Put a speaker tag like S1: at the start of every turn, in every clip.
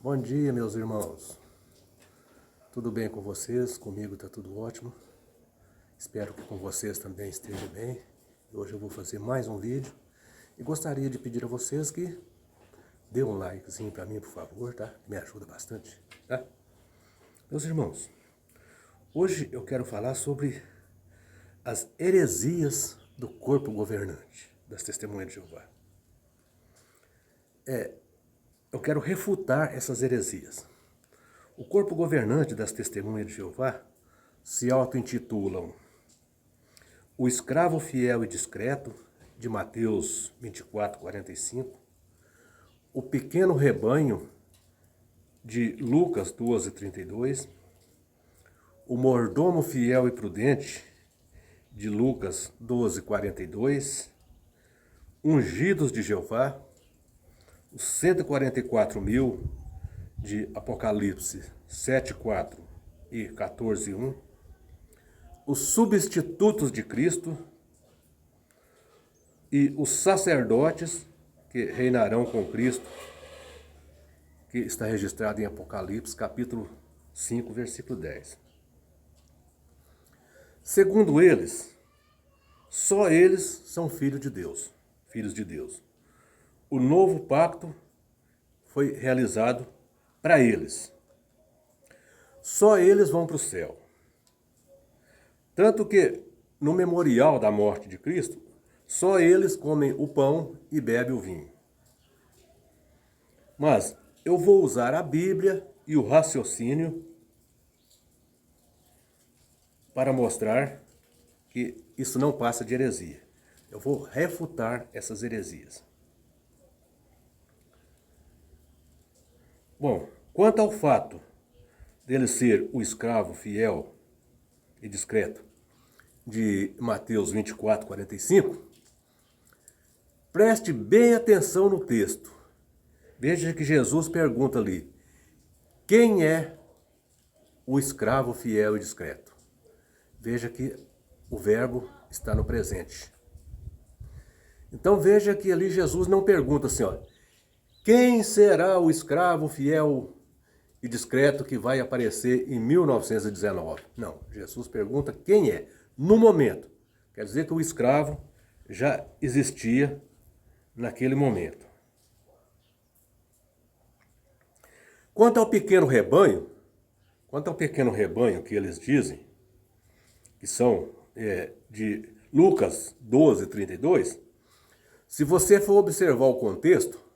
S1: Bom dia, meus irmãos. Tudo bem com vocês? Comigo está tudo ótimo. Espero que com vocês também esteja bem. Hoje eu vou fazer mais um vídeo e gostaria de pedir a vocês que dê um likezinho para mim, por favor, tá? Me ajuda bastante, tá? Meus irmãos, hoje eu quero falar sobre as heresias do corpo governante das Testemunhas de Jeová. Eu quero refutar essas heresias. O corpo governante das Testemunhas de Jeová se auto-intitulam o escravo fiel e discreto, de Mateus 24:45, o pequeno rebanho, de Lucas 12:32, o mordomo fiel e prudente, de Lucas 12:42, ungidos de Jeová, os 144.000, de Apocalipse 7:4 e 14:1, os substitutos de Cristo e os sacerdotes que reinarão com Cristo, que está registrado em Apocalipse, capítulo 5, versículo 10. Segundo eles, só eles são filhos de Deus. O novo pacto foi realizado para eles. Só eles vão para o céu. Tanto que, no memorial da morte de Cristo, só eles comem o pão e bebem o vinho. Mas eu vou usar a Bíblia e o raciocínio para mostrar que isso não passa de heresia. Eu vou refutar essas heresias. Bom, quanto ao fato dele ser o escravo fiel e discreto de Mateus 24:45, preste bem atenção no texto. Veja que Jesus pergunta ali: quem é o escravo fiel e discreto? Veja que o verbo está no presente. Então veja que ali Jesus não pergunta assim, ó, quem será o escravo fiel e discreto que vai aparecer em 1919? Não, Jesus pergunta quem é, no momento. Quer dizer que o escravo já existia naquele momento. Quanto ao pequeno rebanho que eles dizem, que são de Lucas 12:32, se você for observar o contexto,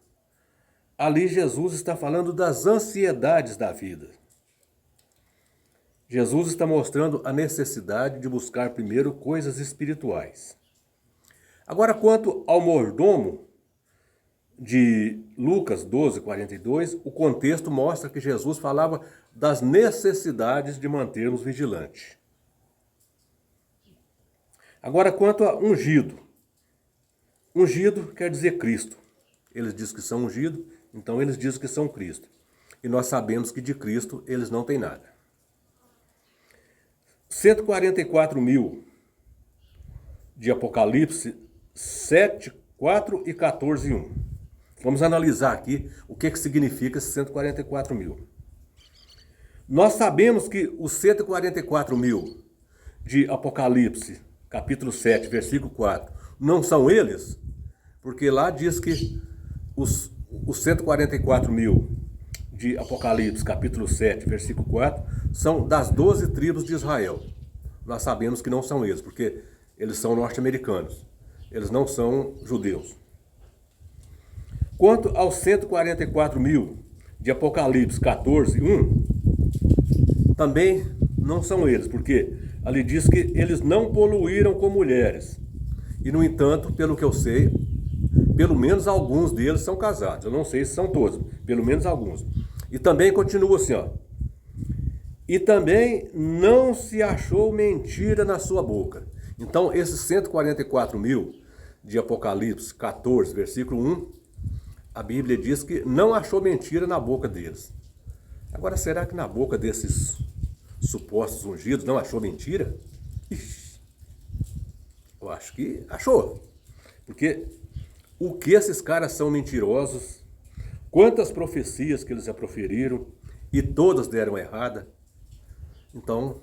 S1: ali Jesus está falando das ansiedades da vida. Jesus está mostrando a necessidade de buscar primeiro coisas espirituais. Agora, quanto ao mordomo de Lucas 12:42, o contexto mostra que Jesus falava das necessidades de mantermos vigilantes. Agora, quanto a ungido. Ungido quer dizer Cristo. Eles dizem que são ungidos, então eles dizem que são Cristo. E nós sabemos que de Cristo eles não têm nada. 144.000 de Apocalipse 7:4 e 14:1. Vamos analisar aqui o que significa esses 144.000. Nós sabemos que os 144.000 de Apocalipse, capítulo 7, versículo 4, não são eles, porque lá diz que os 144.000 de Apocalipse, capítulo 7, versículo 4, são das 12 tribos de Israel. Nós sabemos que não são eles, porque eles são norte-americanos. Eles não são judeus. Quanto aos 144.000 de Apocalipse 14:1, também não são eles, porque ali diz que eles não poluíram com mulheres. E, no entanto, pelo que eu sei, pelo menos alguns deles são casados. Eu não sei se são todos, pelo menos alguns. E também continua assim, ó. E também não se achou mentira na sua boca. Então, esses 144.000 de Apocalipse 14, versículo 1, a Bíblia diz que não achou mentira na boca deles. Agora, será que na boca desses supostos ungidos não achou mentira? Ixi, eu acho que achou. Porque o que esses caras são mentirosos, quantas profecias que eles já proferiram e todas deram errada. Então,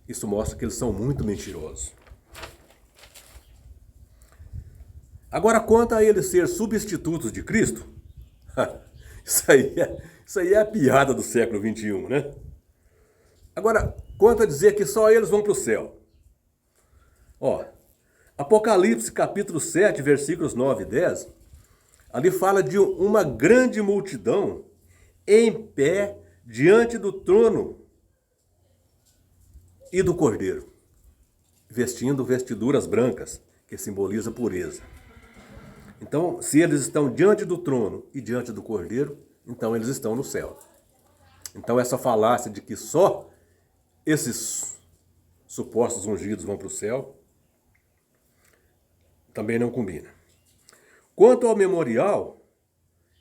S1: isso mostra que eles são muito mentirosos. Agora, quanto a eles ser substitutos de Cristo, isso aí é a piada do século XXI, né? Agora, quanto a dizer que só eles vão para o céu. Ó, Apocalipse capítulo 7, versículos 9 e 10, ali fala de uma grande multidão em pé diante do trono e do Cordeiro, vestindo vestiduras brancas, que simboliza pureza. Então, se eles estão diante do trono e diante do Cordeiro, então eles estão no céu. Então, essa falácia de que só esses supostos ungidos vão para o céu, também não combina. Quanto ao memorial,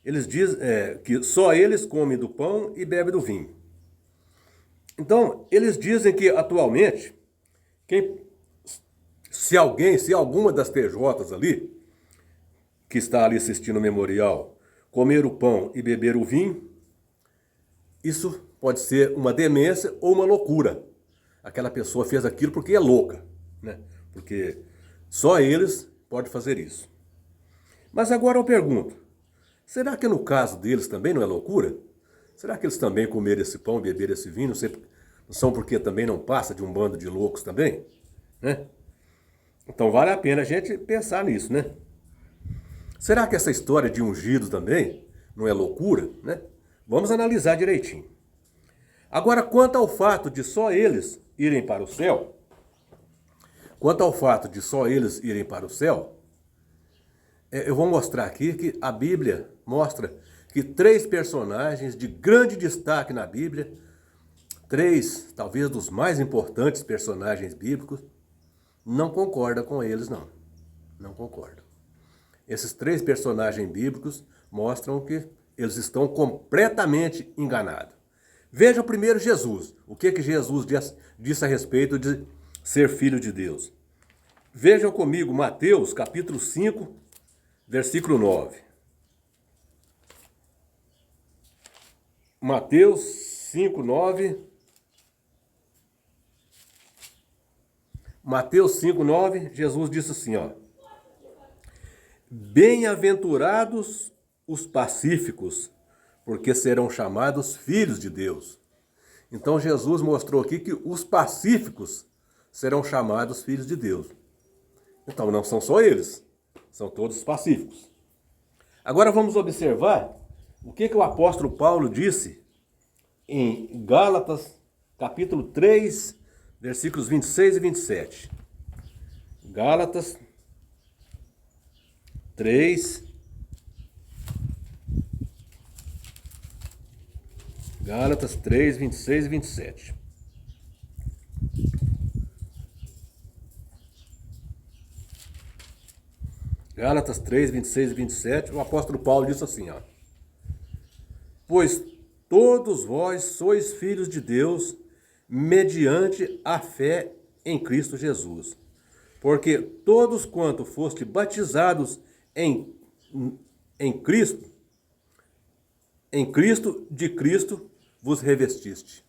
S1: eles dizem que só eles comem do pão e bebem do vinho. Então, eles dizem que atualmente, se alguma das TJs ali, que está ali assistindo o memorial, comer o pão e beber o vinho, isso pode ser uma demência ou uma loucura. Aquela pessoa fez aquilo porque é louca, né? Porque só eles podem fazer isso. Mas agora eu pergunto, será que no caso deles também não é loucura? Será que eles também comeram esse pão, beberam esse vinho? Não são porque também não passa de um bando de loucos também? Né? Então vale a pena a gente pensar nisso, né? Será que essa história de ungido também não é loucura, né? Vamos analisar direitinho. Agora, quanto ao fato de só eles irem para o céu, eu vou mostrar aqui que a Bíblia mostra que 3 personagens de grande destaque na Bíblia, 3, talvez dos mais importantes personagens bíblicos, não concordam com eles, não. Não concordam. Esses 3 personagens bíblicos mostram que eles estão completamente enganados. Veja primeiro Jesus. O que Jesus disse a respeito de ser filho de Deus? Vejam comigo Mateus capítulo 5, versículo 9. Mateus 5, 9. Mateus 5, 9, Jesus disse assim, ó. Bem-aventurados os pacíficos, porque serão chamados filhos de Deus. Então Jesus mostrou aqui que os pacíficos serão chamados filhos de Deus. Então não são só eles, são todos pacíficos. Agora vamos observar o que o apóstolo Paulo disse em Gálatas capítulo 3, versículos 26 e 27. Gálatas 3, Gálatas 3, 26 e 27. Gálatas 3, 26 e 27, o apóstolo Paulo disse assim, ó. Pois todos vós sois filhos de Deus, mediante a fé em Cristo Jesus. Porque todos quanto foste batizados em Cristo, de Cristo vos revestiste.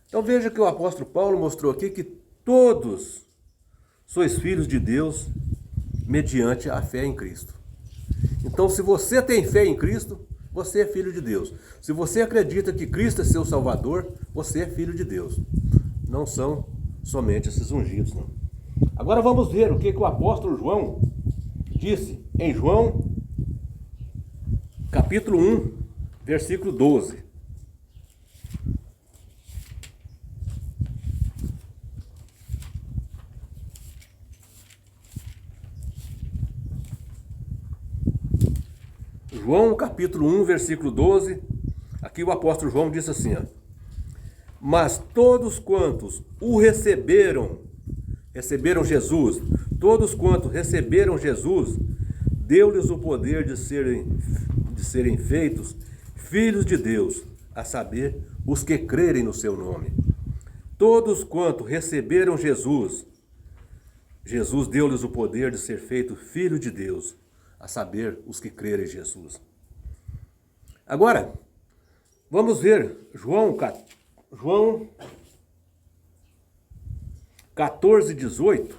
S1: Então veja que o apóstolo Paulo mostrou aqui que todos sois filhos de Deus mediante a fé em Cristo. Então se você tem fé em Cristo, você é filho de Deus. Se você acredita que Cristo é seu Salvador, você é filho de Deus. Não são somente esses ungidos, não. Agora vamos ver o que o apóstolo João disse em João capítulo 1, versículo 12. João capítulo 1, versículo 12, aqui o apóstolo João disse assim, ó, mas todos quantos o receberam Jesus, todos quantos receberam Jesus, deu-lhes o poder de serem feitos filhos de Deus, a saber, os que crerem no seu nome. Todos quantos receberam Jesus deu-lhes o poder de ser feito filho de Deus, a saber, os que crerem em Jesus. Agora, vamos ver João 14, 18.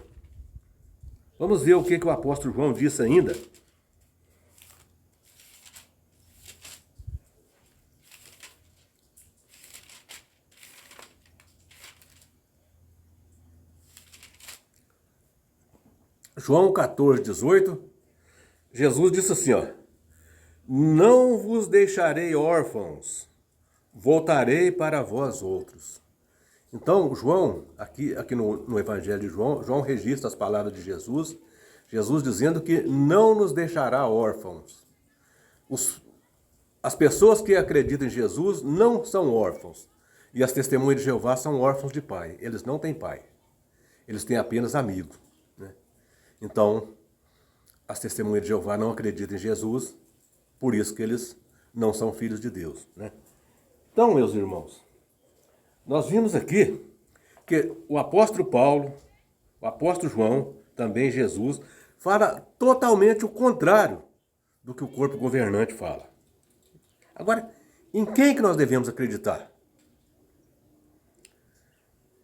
S1: Vamos ver o que o apóstolo João disse ainda. João 14, 18, Jesus disse assim, ó: não vos deixarei órfãos, voltarei para vós outros. Então, João, aqui no Evangelho de João, João registra as palavras de Jesus, Jesus dizendo que não nos deixará órfãos. As pessoas que acreditam em Jesus não são órfãos. E as testemunhas de Jeová são órfãos de pai. Eles não têm pai. Eles têm apenas amigo. Né? Então, as testemunhas de Jeová não acreditam em Jesus, por isso que eles não são filhos de Deus. Né? Então, meus irmãos, nós vimos aqui que o apóstolo Paulo, o apóstolo João, também Jesus, fala totalmente o contrário do que o corpo governante fala. Agora, em quem que nós devemos acreditar?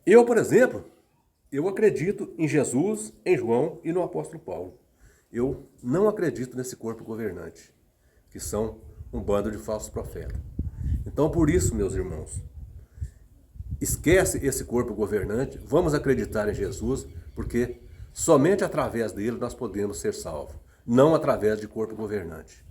S1: Eu, por exemplo, eu acredito em Jesus, em João e no apóstolo Paulo. Eu não acredito nesse corpo governante, que são um bando de falsos profetas. Então, por isso, meus irmãos, esquece esse corpo governante, vamos acreditar em Jesus, porque somente através dele nós podemos ser salvos, não através de corpo governante.